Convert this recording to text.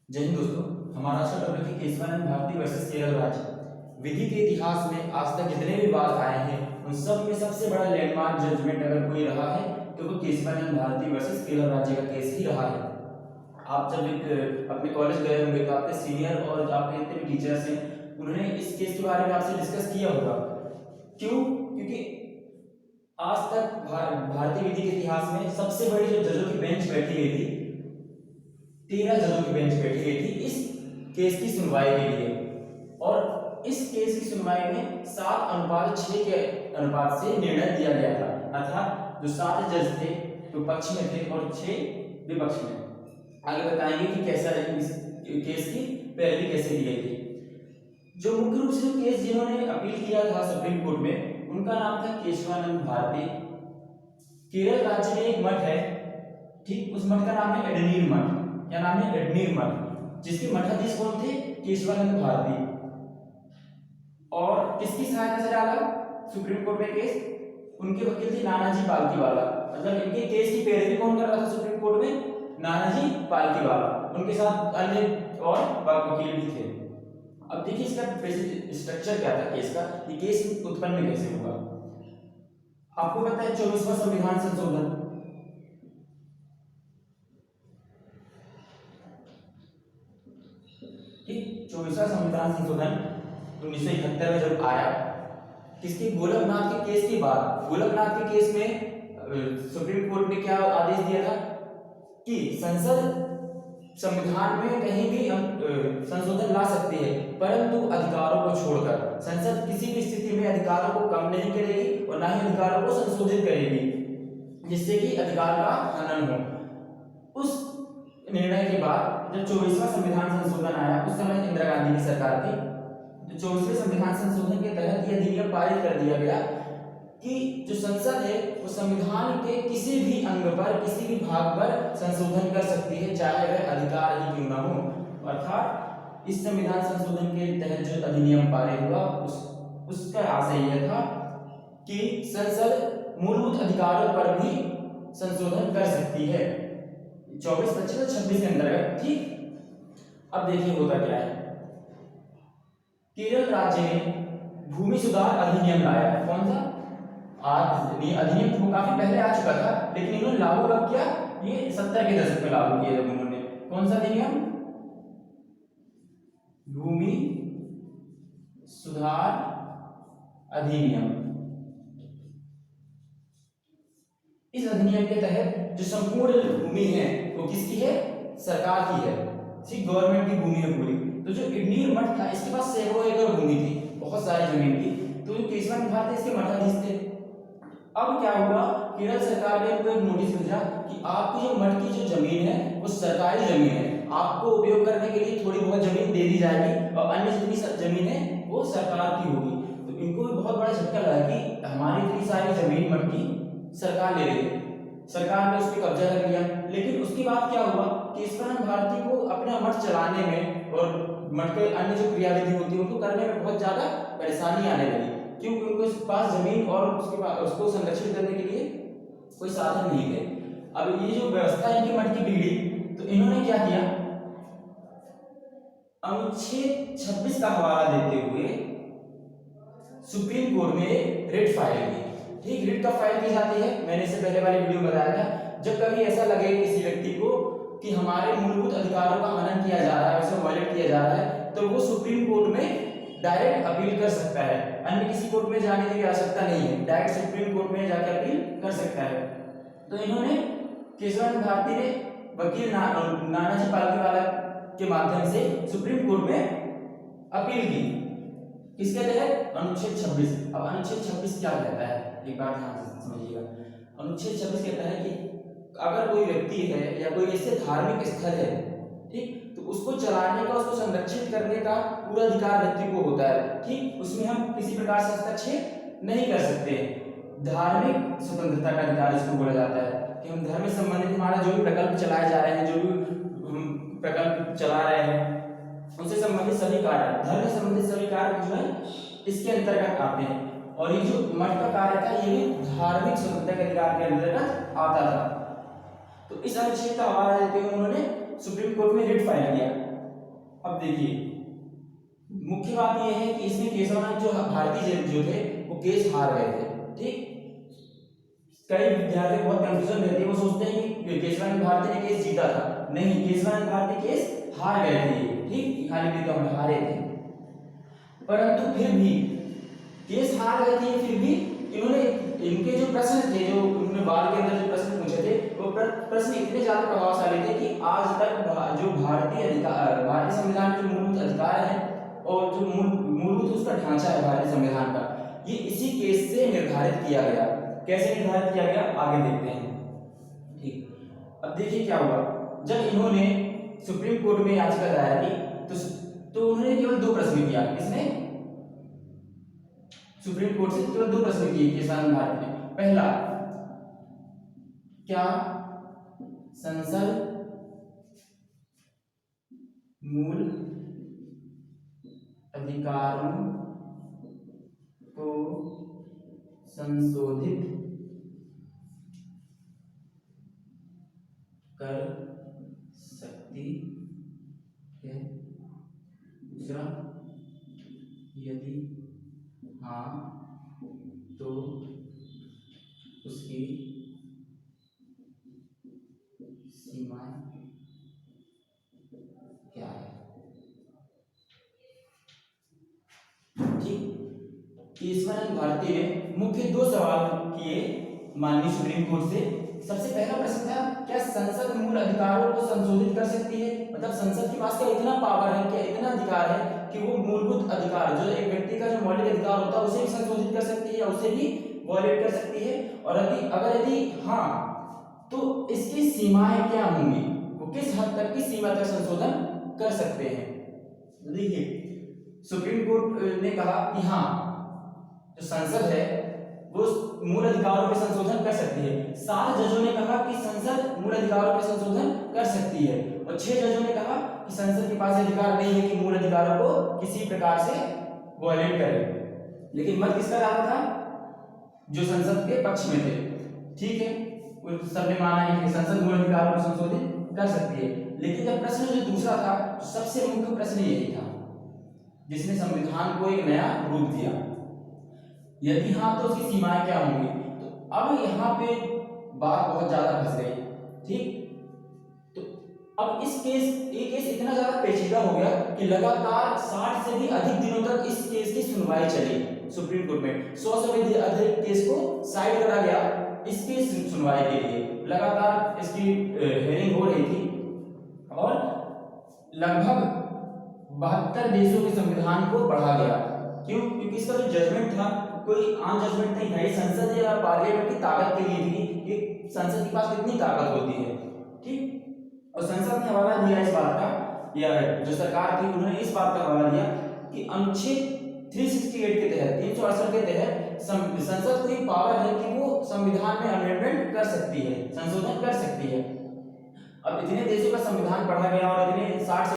जय हिंद दोस्तों। हमारा आज का टॉपिक है केशवानंद भारती वर्सेस केरल राज्य। विधि के इतिहास में आज तक जितने भी वाद आए हैं उन सब में सबसे बड़ा लैंडमार्क जजमेंट अगर कोई रहा है तो वो केशवानंद भारती वर्सेस केरल राज्य का केस ही रहा है। आप जब एक अपने कॉलेज गए होंगे तो आपके सीनियर और आपके जितने भी टीचर्स हैं उन्होंने इस केस के बारे में आपसे डिस्कस किया होगा। क्यों? क्योंकि आज तक भारतीय विधि के इतिहास में सबसे बड़ी जो जजों की बेंच बैठी गई थी, 13 जजों की बेंच बैठी गई थी इस केस की सुनवाई के लिए। और इस केस की सुनवाई में 7:6 के अनुपात से निर्णय दिया गया था, अर्थात जो 7 जज थे तो पक्ष में थे और 6 विपक्ष में। आगे बताएंगे कि कैसा इस केस की पैरवी कैसे दी गई थी। जो मुख्य रूप से केस जिन्होंने अपील किया था सुप्रीम कोर्ट में उनका नाम था केशवानंद भारती। केरल राज्य में एक मठ है, ठीक, उस मठ का नाम है एडनीर मठ। क्या नाम है? एडनीर मठ, जिसके मठाधीश कौन थे? केशवानंद भारती। और किसकी सहायता से डाला सुप्रीम कोर्ट में केस? उनके वकील थे नानाजी पालकीवाला। मतलब इनके केस की पैरवी कौन कर रहा था सुप्रीम कोर्ट में? नानाजी पालकीवाला। उनके साथ अन्य और वकील भी थे। अब देखिए इसका बेसिक स्ट्रक्चर क्या था केस का, ये केस उत्पन्न कैसे हुआ। आपको पता है 24वां संविधान संशोधन, ठीक, 24वां संविधान संशोधन 1971 में जब आया, किसके? गोलकनाथ के केस के बाद। गोलकनाथ के केस में सुप्रीम कोर्ट ने क्या आदेश दिया था कि संसद संविधान में कहीं भी संशोधन ला सकती है, परंतु अधिकारों को छोड़कर। संसद किसी भी स्थिति में अधिकारों को कम नहीं करेगी और ना ही अधिकारों को संशोधित करेगी जिससे कि अधिकार का हनन हो। उस निर्णय के बाद जब 24वां संविधान संशोधन आया, उस समय इंदिरा गांधी की सरकार थी, तो 24वें संविधान संशोधन के तहत यह अधिनियम पारित कर दिया गया कि जो संसद है वो संविधान के किसी भी अंग पर, किसी भी भाग पर संशोधन कर सकती है, चाहे वह अधिकार ही क्यों ना हो। अर्थात इस संविधान संशोधन के तहत जो अधिनियम पारित हुआ उसका आशय यह था कि संसद मूलभूत अधिकारों पर भी संशोधन कर सकती है, 24, 25 और 26 के अंतर्गत, ठीक। अब देखिए होता क्या है। केरल राज्य ने भूमि सुधार अधिनियम लाया। कौन सा? अधिनियम तो काफी पहले आ चुका था, लेकिन इन्होंने लागू कब किया? ये 70 के दशक में लागू किया जब उन्होंने। कौन सा अधिनियम? भूमि सुधार अधिनियम। इस अधिनियम के तहत जो संपूर्ण भूमि है वो किसकी है? सरकार की है, सिर्फ गवर्नमेंट की भूमि है पूरी। तो जो एडनीर मठ था इसके पास सैकड़ों एकड़ भूमि थी, बहुत सारी जमीन थी, तो जो केशवानंद भारती इसके मठाधीश थे। अब क्या हुआ? केरल सरकार ने इनको एक नोटिस भेजा कि आपकी जो मठ की जो जमीन है वो सरकारी जमीन है, आपको उपयोग करने के लिए थोड़ी बहुत जमीन दे दी जाएगी और अन्य जितनी जमीन है वो सरकार की होगी। तो इनको भी बहुत बड़ा झटका लगा कि हमारी इतनी सारी जमीन मठ की सरकार ले रही है। सरकार ने उस पर कब्जा कर लिया। लेकिन उसके बाद क्या हुआ? केशवानंद भारती को अपना मठ चलाने में और मठ के अन्य जो क्रियाविधि होती है उनको करने में बहुत ज्यादा परेशानी आने लगी, क्योंकि उनके पास जमीन और उसके बाद उसको संरक्षित करने के लिए कोई साधन नहीं थे। अब ये जो व्यवस्था है इनकी मठ की बिगड़ी, तो इन्होंने क्या किया? अनुच्छेद 26 का हवाला देते हुए सुप्रीम कोर्ट में रिट फाइल की। ठीक, रिट कब फाइल की जाती है? मैंने इससे पहले वाले वीडियो में बताया था, जब कभी ऐसा लगे किसी व्यक्ति को कि हमारे मूलभूत अधिकारों का हनन किया जा रहा है, उसे वायलेट किया जा रहा है, तो वो सुप्रीम कोर्ट में डायरेक्ट अपील कर सकता है। अन्य किसी कोर्ट में जाने की आवश्यकता नहीं है, डायरेक्ट सुप्रीम कोर्ट में जाकर अपील कर सकता है। तो इन्होंने केशवानंद भारती ने वकील नानाजी पालकीवाला के माध्यम से सुप्रीम कोर्ट में अपील की। किसके तहत? अनुच्छेद 26। अब अनुच्छेद 26 क्या कहता है, एक बार ध्यान से समझिएगा। अनुच्छेद 26 कहता है कि अगर कोई व्यक्ति है या कोई ऐसे धार्मिक स्थल है, ठीक, तो उसको चलाने का, उसको संरक्षित करने का पूरा अधिकार व्यक्ति को होता है। ठीक, उसमें हम किसी प्रकार से हस्तक्षेप नहीं कर सकते। धार्मिक स्वतंत्रता का अधिकार इसको बोला जाता है कि हम धर्म से संबंधित हमारा जो भी प्रकल्प चलाए जा रहे हैं, जो भी प्रकल्प चला रहे हैं, उनसे संबंधित सभी कार्य, धर्म से संबंधित सभी कार्य जो है इसके अंतर्गत आते हैं। और ये जो मठ का कार्य था ये भी धार्मिक स्वतंत्रता के अधिकार के अंतर्गत आता था। तो इस अनुच्छेद का हवाला देते हुए उन्होंने सुप्रीम कोर्ट में रिट फाइल किया। अब देखिए मुख्य बात यह है कि इसमें केशवानंद जो भारतीय जो थे वो केस हार गए थे। ठीक, कई विद्यार्थी बहुत कंफ्यूजन रहती है, वो सोचते हैं कि केशवानंद भारती ने केस जीता था, नहीं, केशवानंद भारती केस हार गए थे। ठीक, खाली भी तो हम हारे थे, परंतु फिर भी केस हार गए थे, फिर भी इन्होंने इनके जो प्रश्न थे, जो उन्होंने बाल के अंदर जो प्रश्न पूछे थे, वो प्रश्न इतने ज्यादा प्रभावशाली थे कि आज तक जो भारतीय संविधान में जो मूलभूत अधिकार है और जो मूलभूत उसका ढांचा है भारतीय संविधान का, ये इसी केस से निर्धारित किया गया। कैसे निर्धारित किया गया आगे देखते हैं। ठीक, अब देखिए क्या हुआ, जब इन्होंने सुप्रीम कोर्ट में याचिका दायर की तो उन्होंने केवल 2 प्रश्न किया। किसने? सुप्रीम कोर्ट से केवल 2 प्रश्न किए केशवानंद भारती ने। पहला, क्या संसद मूल अधिकारों को संशोधित कर सकती है? दूसरा, यदि हाँ तो उसकी सीमाएं क्या है? ठीक, केशवानंद भारती ने मुख्य 2 सवाल किए माननीय सुप्रीम कोर्ट से। सबसे पहला प्रश्न था, क्या संसद मूल अधिकारों को संशोधित कर सकती है? मतलब संसद के पास क्या इतना पावर है, क्या इतना अधिकार है कि वो मूलभूत अधिकार जो एक व्यक्ति का जो मौलिक अधिकार होता है उसे भी संशोधित कर सकती है या उसे भी वॉयलेट कर सकती है? और यदि हाँ तो इसकी सीमाएं क्या होंगी, वो किस हद तक की सीमा तक संशोधन कर सकते हैं? देखिए सुप्रीम कोर्ट ने कहा कि हाँ, जो संसद है वो मूल अधिकारों पर संशोधन कर सकती है। 7 जजों ने कहा कि संसद मूल अधिकारों पर संशोधन कर सकती है और 6 जजों ने कहा कि संसद के पास अधिकार नहीं है कि मूल अधिकारों को किसी प्रकार से वॉयलेट करे। लेकिन मत किसका रहा था? जो संसद के पक्ष में थे। ठीक है, सबने माना है कि संसद मूल अधिकारों को संशोधित कर सकती है। लेकिन जब प्रश्न जो दूसरा था, सबसे मुख्य प्रश्न यही था जिसने संविधान को एक नया रूप दिया, यदि हाँ तो उसकी सीमाएं क्या होंगी? तो अब यहाँ पे बात बहुत ज्यादा फंस गई। ठीक, तो अब ये केस इतना ज्यादा पेचीदा हो गया कि लगातार 60 से भी अधिक दिनों तक इस केस की सुनवाई चली सुप्रीम कोर्ट में। 100 से भी अधिक केस को साइड करा गया इसकी सुनवाई के लिए। लगातार इसकी हेयरिंग हो रही थी और लगभग 72 देशों के संविधान को पढ़ा गया। क्यों? क्योंकि इसका जो जजमेंट था कोई आम जजमेंट नहीं था, ये संसद या पार्लियामेंट की ताकत के लिए थी कि संसद के पास कितनी ताकत होती है। ठीक, और संसद ने हवाला दिया इस बात का, या जो सरकार थी उन्होंने इस बात का हवाला दिया कि अनुच्छेद 368 के तहत 368 के तहत संसद को एक पावर है कि वो संविधान में अमेंडमेंट कर सकती है, संशोधन कर सकती है। अब इतने देशों का संविधान पढ़ा गया और इतने 60 से